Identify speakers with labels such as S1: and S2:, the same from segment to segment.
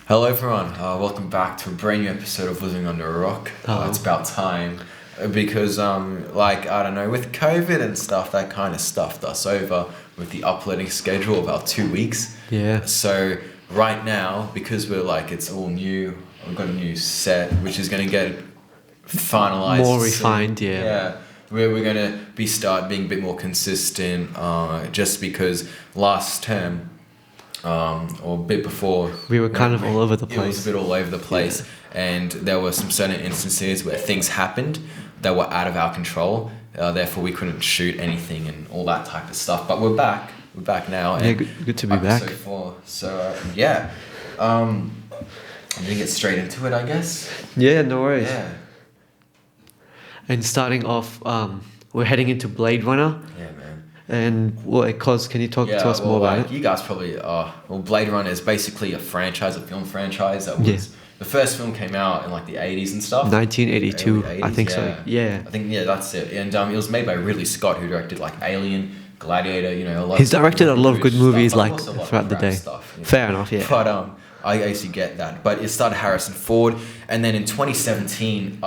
S1: Hello everyone, welcome back to a brand new episode of Living Under a Rock. It's about time because I don't know, with COVID and stuff, that kind of stuffed us over with the uploading schedule of our 2 weeks.
S2: Yeah.
S1: So right now, because we're it's all new, we've got a new set which is going to get finalized.
S2: More refined, yeah.
S1: Yeah. We're going to start being a bit more consistent just because last term or a bit before,
S2: we were kind of all over the place.
S1: It was a bit all over the place, and there were some certain instances where things happened that were out of our control. Therefore, we couldn't shoot anything and all that type of stuff. But we're back. We're back now.
S2: Yeah, good to be back.
S1: Episode 4. So yeah, I'm gonna get straight into it, I guess.
S2: Yeah, no worries.
S1: Yeah.
S2: And starting off, we're heading into Blade Runner.
S1: Yeah, man.
S2: And can you talk to us more about it?
S1: You guys probably Blade Runner is basically a film franchise that was the first film came out in the 80s and stuff.
S2: 1982,
S1: 80s,
S2: I think so. Yeah.
S1: I think that's it. And it was made by Ridley Scott, who directed Alien, Gladiator.
S2: He's directed a lot of good movies throughout the day.
S1: Stuff,
S2: Fair enough, yeah.
S1: But I actually get that. But it started Harrison Ford, and then in 2017,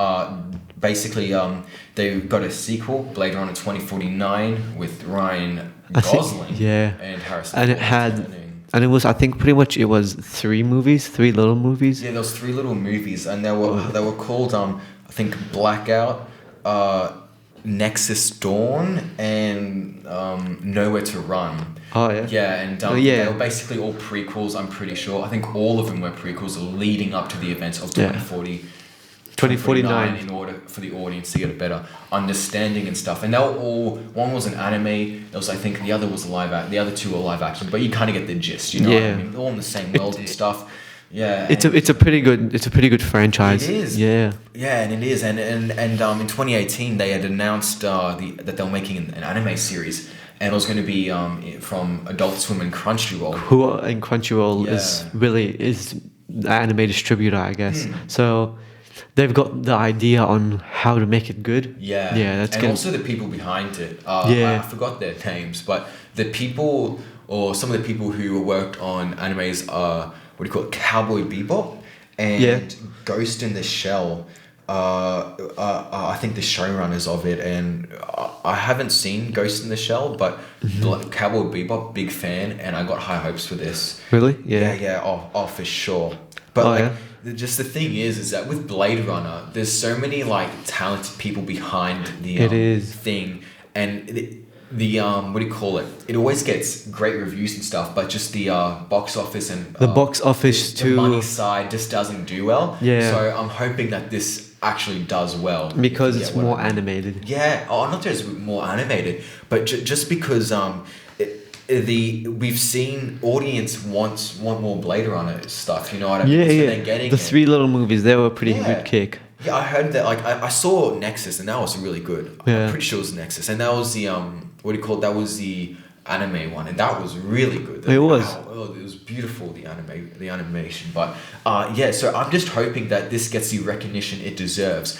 S1: they got a sequel, Blade Runner 2049, with Ryan Gosling and Harrison Ford.
S2: And it was, I think, pretty much it was 3 little movies.
S1: Yeah, there was 3 little movies, and they were called I think Blackout, Nexus Dawn, and Nowhere to Run.
S2: Oh yeah.
S1: Yeah, and they were basically all prequels. I'm pretty sure. I think all of them were prequels leading up to the events of 2049 in order for the audience to get a better understanding and stuff. And they were all, one was an anime, there was, I think the other was the other 2 were live action, but you kind of get the gist, you know what I mean? All in the same world and stuff. Yeah.
S2: It's a pretty good franchise.
S1: It is.
S2: Yeah.
S1: Yeah, and it is. And in 2018 they had announced that they were making an anime series, and it was going to be from Adult Swim and Crunchyroll.
S2: Crunchyroll is the anime distributor, I guess. So they've got the idea on how to make it good.
S1: Yeah.
S2: Yeah, that's good.
S1: And also the people behind it. I forgot their names, but the people, or some of the people who worked on animes are, Cowboy Bebop and Ghost in the Shell. I think the showrunners of it, and I haven't seen Ghost in the Shell, but Cowboy Bebop, big fan, and I got high hopes for this.
S2: Really?
S1: Yeah. Oh, for sure. But just the thing is that with Blade Runner, there's so many talented people behind the thing, and the it always gets great reviews and stuff, but just the box office and
S2: the
S1: money side just doesn't do well.
S2: Yeah.
S1: So I'm hoping that this actually does well
S2: because it's more animated.
S1: Yeah. Not just more animated, but just because we've seen audience want more Blade Runner stuff, you know what I mean?
S2: Yeah,
S1: so
S2: yeah.
S1: They're getting
S2: the 3 little movies, they were a pretty good kick.
S1: Yeah, I heard that. I saw Nexus, and that was really good.
S2: Yeah.
S1: I'm pretty sure it was Nexus, and that was the that was the anime one, and that was really good.
S2: It was.
S1: It was beautiful, the animation. But so I'm just hoping that this gets the recognition it deserves.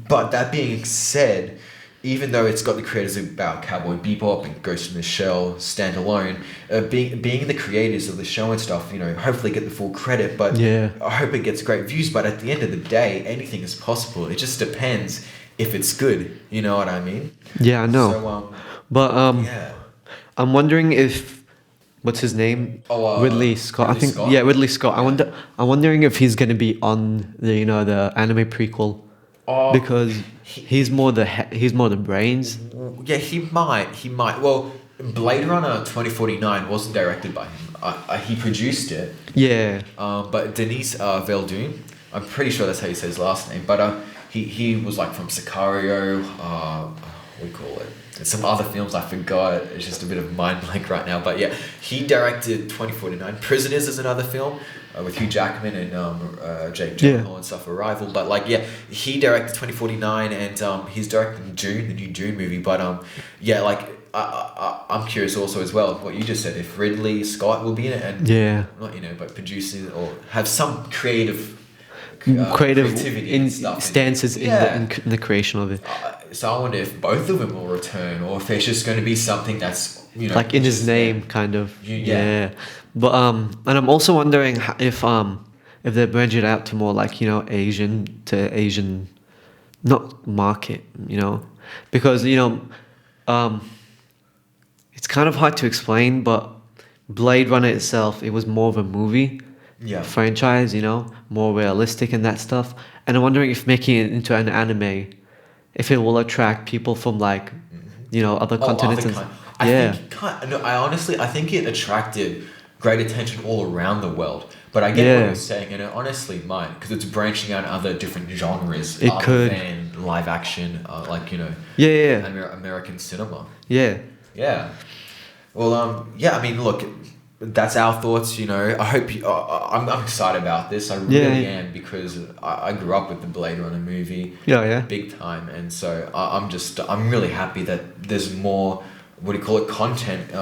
S1: But that being said, even though it's got the creators about Cowboy Bebop and Ghost in the Shell standalone, being the creators of the show and stuff, hopefully get the full credit. But I hope it gets great views. But at the end of the day, anything is possible. It just depends if it's good. You know what I mean?
S2: Yeah, I know.
S1: So,
S2: I'm wondering if what's his name? Ridley Scott.
S1: Ridley Scott?
S2: Yeah, Ridley Scott. I'm wondering if he's gonna be on the the anime prequel. Because he's more the brains.
S1: Yeah, he might. Well, Blade Runner 2049 wasn't directed by him. He produced it.
S2: Yeah.
S1: But Denis Villeneuve, I'm pretty sure that's how you say his last name. But he was from Sicario. And some other films I forgot. It's just a bit of mind blank right now. But yeah, he directed 2049. Prisoners is another film with Hugh Jackman and Jake Gyllenhaal and stuff. Arrival. But he directed 2049, and he's directing Dune, the new Dune movie. But I'm curious also as well what you just said, if Ridley Scott will be in it, and not but producing or have some creative creativity and stuff
S2: stances in the creation of it.
S1: So I wonder if both of them will return, or if there's just going to be something that's
S2: like in his name, kind of. Yeah. But and I'm also wondering if if they branch it out to more like, Asian, not market, because, it's kind of hard to explain, but Blade Runner itself, it was more of a movie
S1: Yeah.
S2: franchise, more realistic and that stuff. And I'm wondering if making it into an anime, if it will attract people from like, other continents.
S1: I think it attracted great attention all around the world. But I get what you're saying, and it honestly might, because it's branching out other different genres than live action, American cinema.
S2: Yeah.
S1: Yeah. Well, I mean, look, that's our thoughts, I hope you... I'm excited about this. I really am, because I grew up with the Blade Runner movie.
S2: Yeah.
S1: Big time. And so I'm really happy that there's more, content...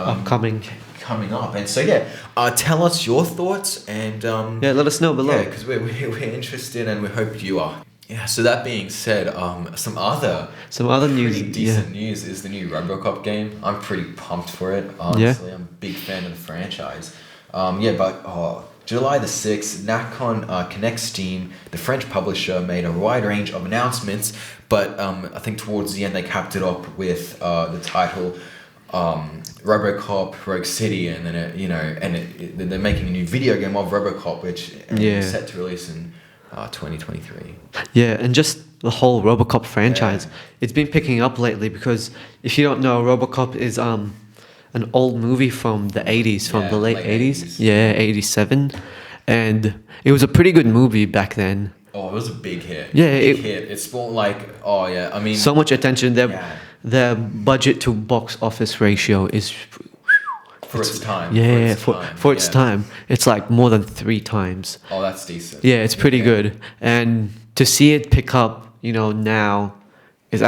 S1: coming up. And so, tell us your thoughts and...
S2: let us know below.
S1: Yeah, because we're interested and we hope you are. Yeah, so that being said, some other
S2: news,
S1: pretty decent news is the new RoboCop game. I'm pretty pumped for it, honestly. I'm a big fan of the franchise. July the 6th, Nacon Connect's team, the French publisher, made a wide range of announcements, but I think towards the end they capped it up with the title RoboCop Rogue City, and then they're making a new video game of RoboCop, which is set to release in 2023.
S2: Yeah, and just the whole RoboCop franchise, it's been picking up lately, because if you don't know, RoboCop is an old movie from the 80s, from the late 80s. Yeah, 87. And it was a pretty good movie back then.
S1: Oh, it was a big hit.
S2: Yeah,
S1: big hit. It's more like, I mean...
S2: So much attention. Their budget to box office ratio is...
S1: For its time.
S2: Yeah, for its time. It's like more than 3 times.
S1: Oh, that's decent.
S2: Yeah, it's pretty good. And to see it pick up, now is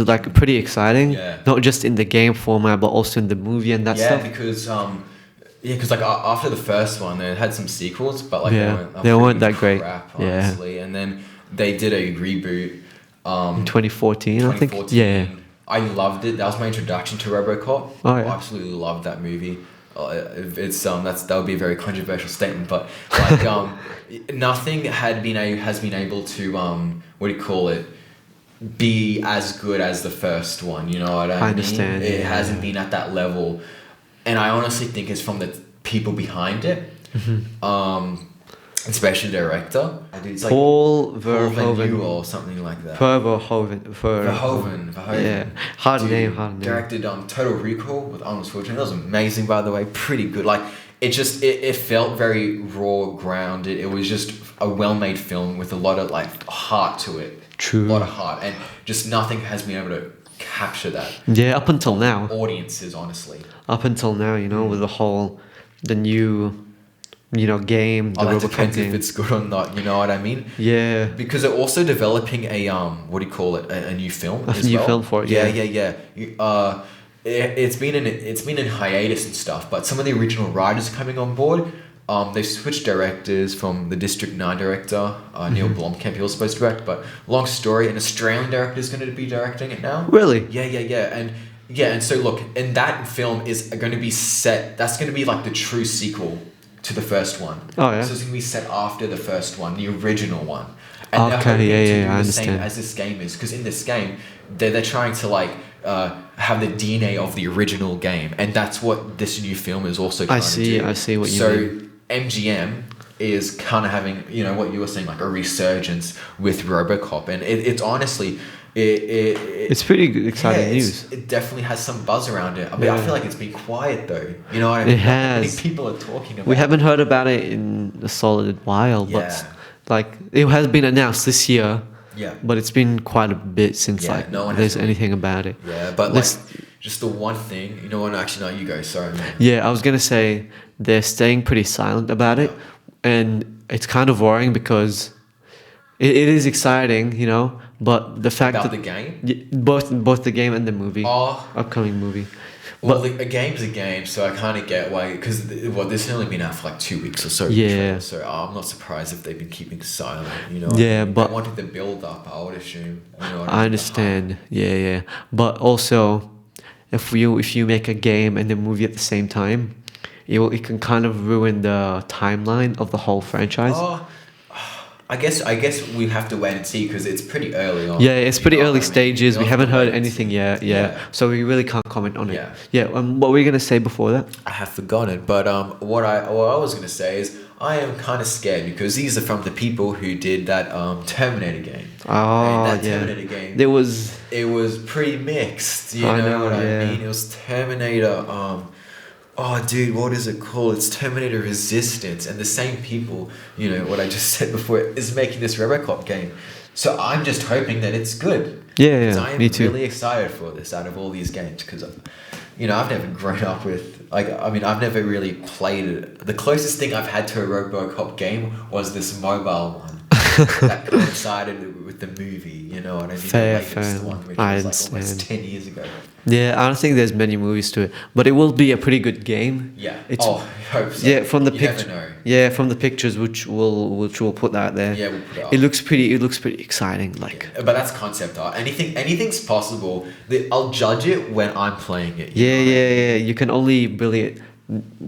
S2: like pretty exciting.
S1: Yeah.
S2: Not just in the game format, but also in the movie and that stuff.
S1: Because after the first one, they had some sequels, but
S2: they weren't that great.
S1: Crap, honestly. And then they did a reboot
S2: in 2014, I think. Yeah.
S1: I loved it. That was my introduction to RoboCop.
S2: Oh, yeah.
S1: I absolutely loved that movie. That would be a very controversial statement, but nothing has been able to be as good as the first one. You know what I mean?
S2: I understand.
S1: It hasn't been at that level, and I honestly think it's from the people behind it.
S2: Mm-hmm.
S1: Especially the director. It's like
S2: Paul Verhoeven
S1: or something like that.
S2: Verhoeven. Yeah, hard name.
S1: Directed Total Recall with Arnold Schwarzenegger. That was amazing, by the way. Pretty good. Like it felt very raw, grounded. It was just a well-made film with a lot of heart to it.
S2: True.
S1: A lot of heart, and just nothing has been able to capture that.
S2: Yeah, up until now.
S1: Audiences, honestly.
S2: Up until now, with the new. Game. The
S1: that
S2: RoboCop
S1: depends
S2: game.
S1: if it's good or not. You know what I mean?
S2: Yeah.
S1: Because they're also developing a new film.
S2: A new film for it.
S1: Yeah. It's been in hiatus and stuff, but some of the original writers are coming on board. They've switched directors from the District 9 director, Neil Blomkamp. He was supposed to direct, but long story, an Australian director is going to be directing it now.
S2: Really?
S1: Yeah. And so look, and that film is going to be set. That's going to be like the true sequel to the first one.
S2: Oh, yeah.
S1: So it's going to be set after the first one, the original one. And
S2: okay,
S1: they're hoping to do
S2: I
S1: the
S2: understand.
S1: same as this game is. Because in this game, they're trying to have the DNA of the original game. And that's what this new film is also trying to do.
S2: I see what you mean.
S1: So MGM is kind of having, what you were saying, like a resurgence with RoboCop. And it's honestly...
S2: It's pretty good, exciting news.
S1: It definitely has some buzz around it. I mean, I feel like it's been quiet though. You know what I mean?
S2: It has.
S1: Not many people are talking about it.
S2: We haven't heard about it in a solid while, but it has been announced this year.
S1: Yeah.
S2: But it's been quite a bit since
S1: no one
S2: there's
S1: has
S2: anything about it.
S1: Yeah, but just the one thing, actually no, you go, sorry man.
S2: Yeah, I was gonna say they're staying pretty silent about it, and it's kind of worrying because it is exciting, but the fact
S1: about
S2: that
S1: the game,
S2: both the game and the movie, upcoming movie.
S1: Well, a game's a game, so I kind of get why, because this has only been out for 2 weeks or so.
S2: Yeah.
S1: So I'm not surprised if they've been keeping silent.
S2: Yeah, but
S1: they wanted the build up, I would assume.
S2: I understand. Yeah. But also, if you make a game and a movie at the same time, it can kind of ruin the timeline of the whole franchise.
S1: I guess we have to wait and see because it's pretty early on.
S2: Yeah, it's pretty
S1: You know
S2: early
S1: what I mean?
S2: stages. We
S1: We'll have
S2: haven't
S1: to
S2: heard
S1: wait and
S2: anything
S1: see.
S2: yet. Yeah. So we really can't comment on it.
S1: Yeah.
S2: Yeah. What were you gonna say before that?
S1: I have forgotten, but what I was gonna say is I am kind of scared because these are from the people who did that Terminator game.
S2: Oh,
S1: And that
S2: yeah.
S1: Terminator game.
S2: There was.
S1: It was pretty mixed. You
S2: I
S1: know,
S2: know,
S1: what
S2: yeah.
S1: I mean? It was Terminator. Oh, dude, what is it called? It's Terminator Resistance, and the same people, you know, what I just said before, is making this RoboCop game. So I'm just hoping that it's good.
S2: Yeah,
S1: 'Cause
S2: yeah,
S1: I am
S2: me too.
S1: really excited for this out of all these games because, you know, I've never grown up with, like, I mean, I've never really played it. The closest thing I've had to a RoboCop game was this mobile one that coincided with the movie, you know what I mean?
S2: Fair,
S1: The latest
S2: fair.
S1: one, which
S2: I
S1: was like almost
S2: understand.
S1: 10 years ago.
S2: Yeah, I don't think there's many movies to it, but it will be a pretty good game.
S1: Yeah.
S2: It's
S1: I hope so.
S2: yeah from the
S1: You never
S2: picture.
S1: know.
S2: Yeah, from the pictures which we'll put out there.
S1: Yeah, we'll put it up.
S2: It looks pretty exciting. Like
S1: But that's concept art. Anything's possible. I'll judge it when I'm playing it. you
S2: yeah,
S1: know what I
S2: yeah,
S1: mean?
S2: yeah. You can only really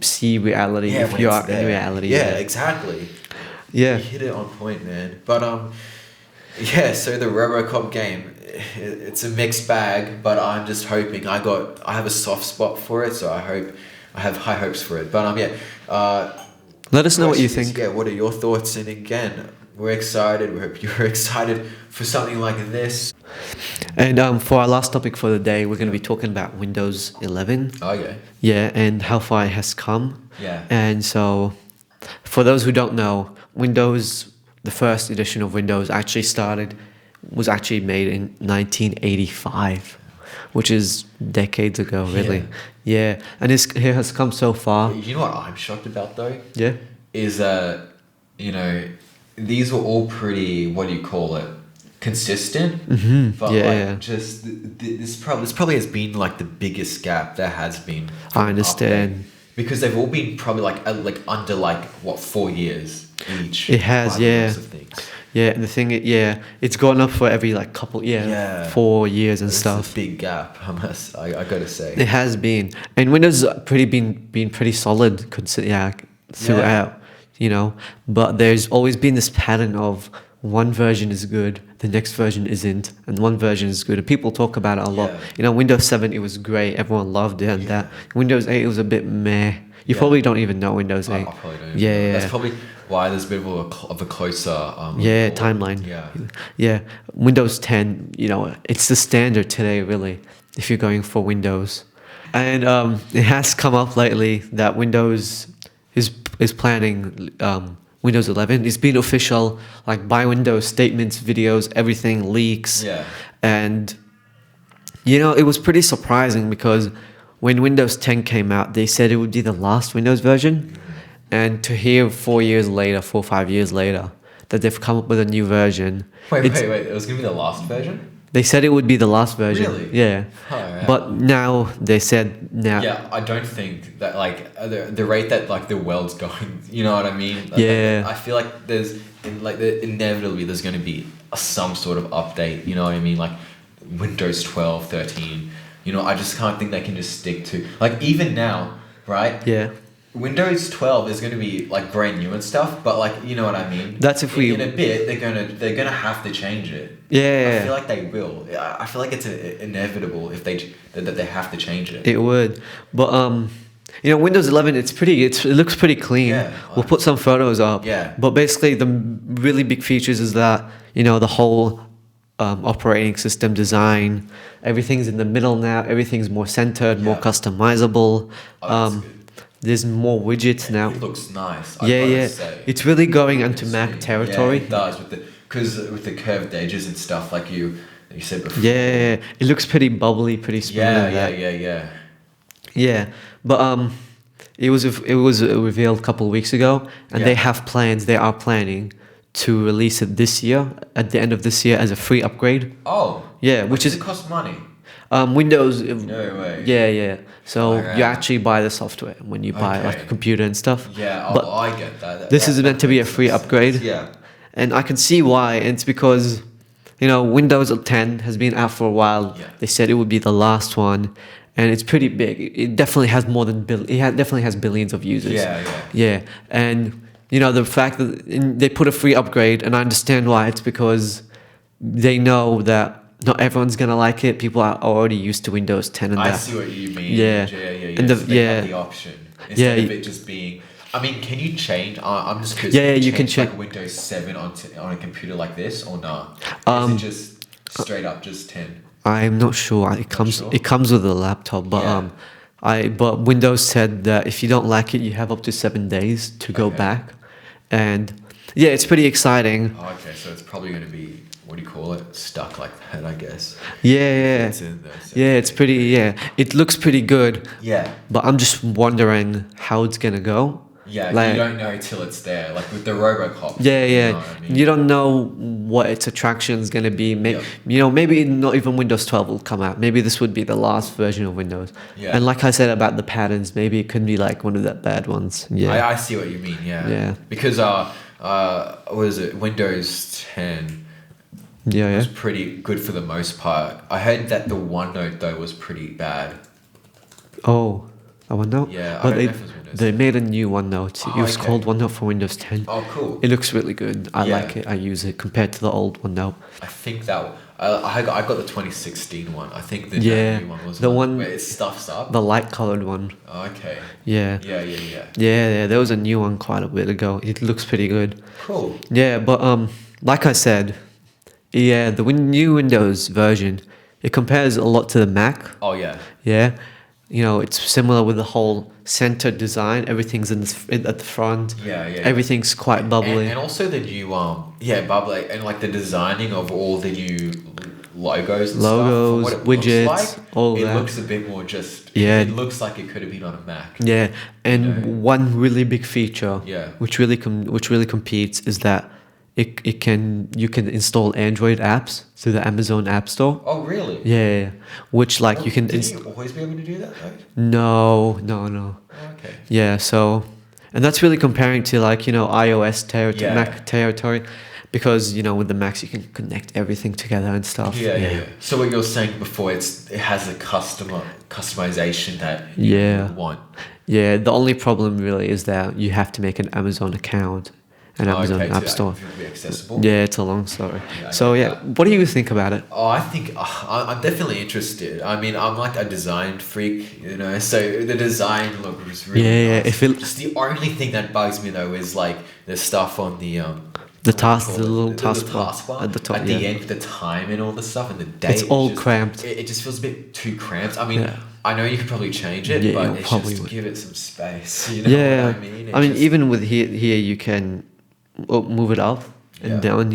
S2: see reality
S1: Yeah,
S2: if
S1: when
S2: you
S1: it's
S2: are in
S1: there.
S2: reality.
S1: Yeah, exactly.
S2: Yeah.
S1: You hit it on point, man. But yeah. So the RoboCop game, it's a mixed bag. But I'm just hoping. I have a soft spot for it, so I have high hopes for it. But yeah.
S2: Let us know what you
S1: questions,
S2: think.
S1: Yeah. What are your thoughts? And again, we're excited. We hope you're excited for something like this.
S2: And for our last topic for the day, we're going to be talking about Windows 11.
S1: Okay.
S2: Yeah, and how far it has come.
S1: Yeah.
S2: And so, for those who don't know, the first edition of Windows was actually made in 1985, which is decades ago, really. Yeah, and it has come so far.
S1: You know what I'm shocked about though?
S2: Yeah.
S1: Is that, you know, these were all pretty, what do you call it, consistent. But
S2: Yeah,
S1: like
S2: yeah.
S1: just this probably has been like the biggest gap there has been.
S2: I understand.
S1: Because they've all been probably like under like what 4 years each.
S2: It has,
S1: by the
S2: yeah.
S1: looks of things.
S2: Yeah, and the thing, it's gone up for every like couple,
S1: Yeah.
S2: 4 years and
S1: It's
S2: stuff.
S1: a big gap, I gotta say.
S2: It has been, and Windows been pretty solid, throughout, you know. But there's always been this pattern of one version is good, the next version isn't, and one version is good. And people talk about it a lot.
S1: Yeah.
S2: You know, Windows 7 it was great, everyone loved it, and that Windows 8 it was a bit meh. You probably don't even know Windows 8.
S1: I probably don't.
S2: Yeah,
S1: That's probably why there's a bit of a closer.
S2: timeline.
S1: Yeah.
S2: Yeah, Windows 10, you know, it's the standard today, really, if you're going for Windows. And it has come up lately that Windows is planning Windows 11. It's been official, like by Windows statements, videos, everything leaks.
S1: Yeah.
S2: And you know, it was pretty surprising because when Windows 10 came out, they said it would be the last Windows version. And to hear 4 or 5 years later that they've come up with a new version.
S1: Wait. It was gonna be the last version.
S2: They said it would be the last version.
S1: Really?
S2: Yeah.
S1: Oh, yeah.
S2: But now they said now.
S1: Yeah, I don't think that like the rate that like the world's going. You know what I mean?
S2: Yeah.
S1: I feel like inevitably there's going to be some sort of update. You know what I mean? Like Windows 12, 13. You know, I just can't think they can just stick to like even now, right?
S2: Yeah.
S1: Windows 12 is going to be like brand new and stuff, but like you know what I mean.
S2: That's if we-
S1: in a bit they're gonna have to change it.
S2: Yeah.
S1: I feel like they will. I feel like it's inevitable if that they have to change it.
S2: It would, but you know, Windows 11, it looks pretty clean.
S1: Yeah.
S2: We'll put some photos up.
S1: Yeah.
S2: But basically, the really big features is that, you know, the whole operating system design, everything's in the middle now. Everything's more centered, more
S1: Yeah.
S2: customizable.
S1: Oh, that's good.
S2: There's more widgets now.
S1: It looks nice.
S2: Yeah.
S1: Say.
S2: It's really going into Mac territory.
S1: Yeah, it does with the curved edges and stuff like you said before.
S2: Yeah, it looks pretty bubbly, pretty smooth.
S1: Yeah.
S2: Yeah, but it was revealed a couple of weeks ago, and
S1: Yeah.
S2: they have plans. They are planning to release it this year, at the end of this year, as a free upgrade.
S1: Oh.
S2: Yeah, which
S1: does
S2: is
S1: it cost money?
S2: Windows.
S1: No way.
S2: Yeah. So
S1: Alright.
S2: you actually buy the software when you buy like a
S1: Okay.
S2: computer and stuff.
S1: Yeah,
S2: but
S1: I get that.
S2: this is meant to be a free upgrade.
S1: Yeah.
S2: And I can see why. And it's because, you know, Windows 10 has been out for a while.
S1: Yeah.
S2: They said it would be the last one, and it's pretty big. It definitely has definitely has billions of users.
S1: Yeah.
S2: Yeah, and the fact that they put a free upgrade, and I understand why. It's because they know that not everyone's gonna like it. People are already used to Windows 10 and
S1: I
S2: that.
S1: see what you mean.
S2: Yeah.
S1: Yeah.
S2: And
S1: So they have the option instead of it just being. I mean, can you change? I'm just curious.
S2: Yeah, you can
S1: change like Windows 7 on a computer like this or not? Is it just straight up just 10?
S2: I'm not sure. It comes with a laptop, but but Windows said that if you don't like it, you have up to 7 days to go back, and yeah, it's pretty exciting.
S1: Oh, okay, so it's probably going to be, what do you call it? Stuck like that, I guess.
S2: Yeah. It's pretty. Yeah, it looks pretty good.
S1: Yeah.
S2: But I'm just wondering how it's gonna go.
S1: Yeah,
S2: like,
S1: you don't know till it's there. Like with the RoboCop.
S2: Yeah.
S1: You know what I mean?
S2: You don't know what its attraction is gonna be. Maybe not even Windows 12 will come out. Maybe this would be the last version of Windows.
S1: Yeah.
S2: And like I said about the patterns, maybe it could be like one of the bad ones. Yeah.
S1: I see what you mean. Yeah.
S2: Yeah.
S1: Because what is it? Windows 10 was pretty good for the most part. I heard that the OneNote though was pretty bad.
S2: Oh, a OneNote?
S1: Yeah, I
S2: but
S1: don't know if it was Windows
S2: they
S1: 10.
S2: made a new OneNote. It was called OneNote for Windows 10.
S1: Oh, cool.
S2: It looks really good. I like it. I use it compared to the old OneNote.
S1: I think that I got the 2016 one. I think the new one was
S2: the one
S1: where it stuffs up.
S2: The light colored one.
S1: Oh, okay.
S2: Yeah.
S1: Yeah.
S2: There was a new one quite a bit ago. It looks pretty good.
S1: Cool.
S2: Yeah, but like I said, the new Windows version, it compares a lot to the Mac.
S1: Oh yeah.
S2: Yeah. It's similar with the whole center design. Everything's at the front.
S1: Yeah.
S2: Everything's quite bubbly.
S1: And also the new bubbly, and like the designing of all the new logos and
S2: Logos,
S1: stuff. What it
S2: widgets,
S1: looks like,
S2: all
S1: it
S2: that.
S1: looks a bit more just.
S2: Yeah.
S1: It looks like it could have been on a Mac.
S2: Yeah, and one really big feature, which really competes, is that you can install Android apps through the Amazon App Store.
S1: Oh really?
S2: Yeah. Which you can.
S1: Did you always be able to do that though?
S2: No.
S1: Oh, okay.
S2: Yeah. So, and that's really comparing to iOS territory, Mac territory, because with the Macs you can connect everything together and stuff.
S1: Yeah. So what you're saying before, it has a customization that you want.
S2: Yeah. The only problem really is that you have to make an Amazon account. An Amazon App Store.
S1: Be accessible.
S2: Yeah, it's a long story. What do you think about it?
S1: Oh, I think I'm definitely interested. I mean, I'm like a design freak, so the design looks really nice. Just the only thing that bugs me though is like the stuff on the
S2: little taskbar
S1: at the top, at the end, the time and all the stuff, and the date.
S2: It's all cramped.
S1: It just feels a bit too cramped. I mean, I know you could probably change it, but it's just to give it some space. You know what I mean?
S2: I mean, even with here you can move it up and down.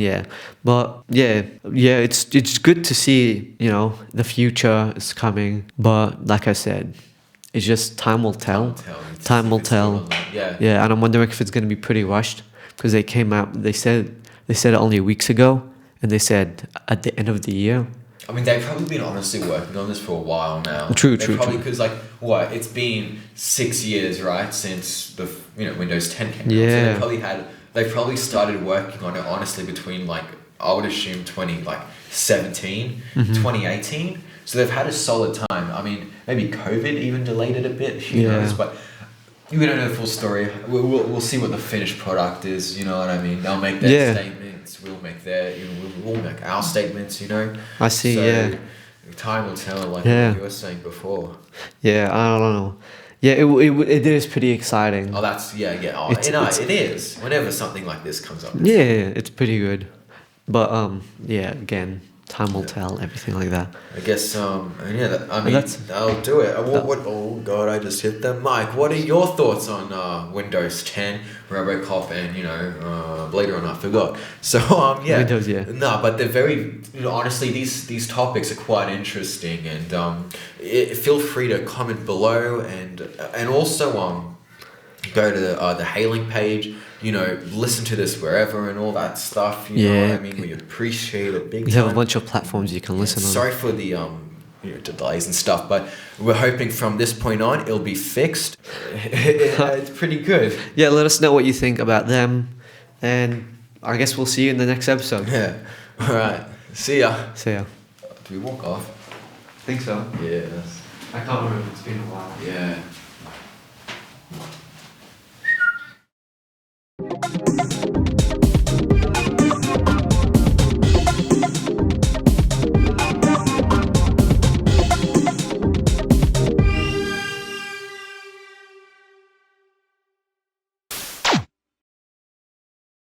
S2: But it's good to see the future is coming, but like I said, it's just time will tell. Time will tell. And I'm wondering if it's going to be pretty rushed, because they came out, they said it only weeks ago, and they said at the end of the year.
S1: I mean, they've probably been honestly working on this for a while now.
S2: True.
S1: Probably because it's been 6 years, right, since the Windows 10 came out. So they probably started working on it honestly between I would assume 2017, 2018. So they've had a solid time. I mean, maybe COVID even delayed it a bit. Who knows? But we don't know the full story. We'll see what the finished product is. You know what I mean? They'll make their statements. We'll make we'll make our statements.
S2: I see.
S1: So time will tell. Like you were saying before.
S2: Yeah, I don't know. Yeah, it is pretty exciting.
S1: Oh, that's Oh, it is. Whenever something like this comes up.
S2: It's pretty good, but again, time will tell. Everything like that.
S1: I guess. I'll do it. Oh God! I just hit the mic. What are your thoughts on Windows 10, RoboCop, and later on I forgot. So
S2: Windows,
S1: No, but they're very. Honestly, these topics are quite interesting, and feel free to comment below, and also go to the hailing page. Listen to this wherever and all that stuff. You know what I mean? We appreciate it big time.
S2: We have a bunch of platforms you can listen on.
S1: Sorry for the delays and stuff, but we're hoping from this point on it'll be fixed. It's pretty good.
S2: Yeah, let us know what you think about them, and I guess we'll see you in the next episode.
S1: Yeah. All right. See ya.
S2: See ya.
S1: Do we walk off?
S2: I think so.
S1: Yeah.
S2: I can't remember. It's been a while.
S1: Yeah.